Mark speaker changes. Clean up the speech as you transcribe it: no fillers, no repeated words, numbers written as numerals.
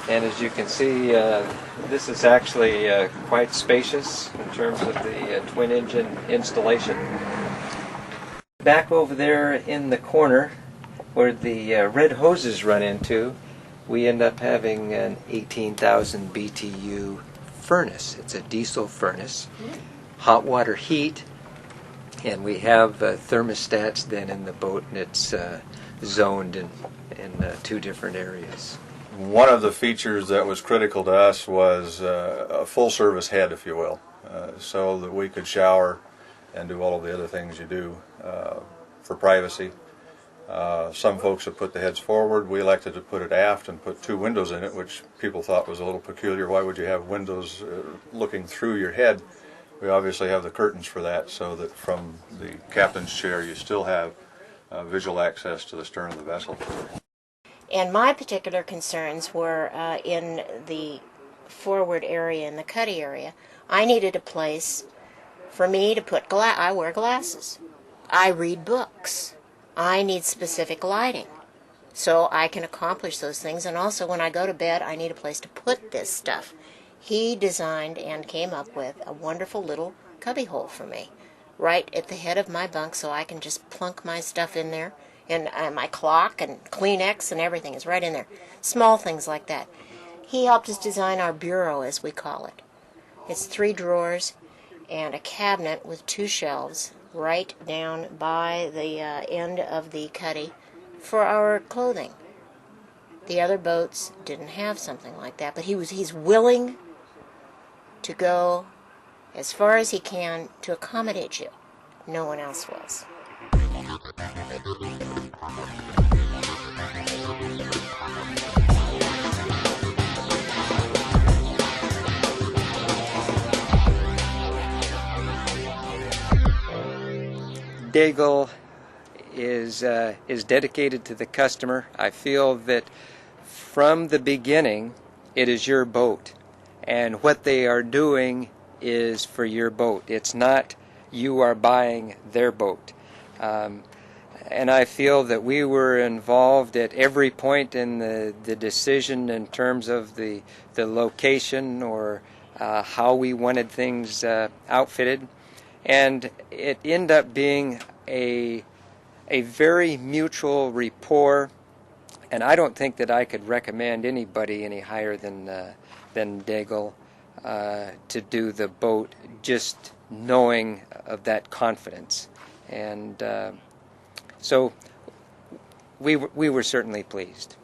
Speaker 1: And as you can see, this is actually quite spacious in terms of the twin engine installation. Back over there in the corner where the red hoses run into, we end up having an 18,000 BTU furnace. It's a diesel furnace, hot water heat, and we have thermostats then in the boat, and it's zoned in two different areas.
Speaker 2: One of the features that was critical to us was a full service head, if you will, so that we could shower and do all of the other things you do for privacy. Some folks have put the heads forward. We elected to put it aft and put 2 windows in it, which people thought was a little peculiar. Why would you have windows looking through your head? We obviously have the curtains for that, so that from the captain's chair you still have visual access to the stern of the vessel.
Speaker 3: And my particular concerns were in the forward area, in the cuddy area. I needed a place for me to put I wear glasses. I read books. I need specific lighting so I can accomplish those things. And also when I go to bed, I need a place to put this stuff. He designed and came up with a wonderful little cubby hole for me right at the head of my bunk, so I can just plunk my stuff in there. And my clock and Kleenex and everything is right in there. Small things like that. He helped us design our bureau, as we call it. It's 3 drawers and a cabinet with 2 shelves right down by the end of the cuddy for our clothing. The other boats didn't have something like that, but he's willing to go as far as he can to accommodate you. No one else was.
Speaker 1: Daigle is dedicated to the customer. I feel that from the beginning it is your boat, and what they are doing is for your boat. It's not you are buying their boat. And I feel that we were involved at every point in the decision in terms of the location or how we wanted things outfitted. And it ended up being a very mutual rapport, and I don't think that I could recommend anybody any higher than Daigle to do the boat, just knowing of that confidence. And so we were certainly pleased.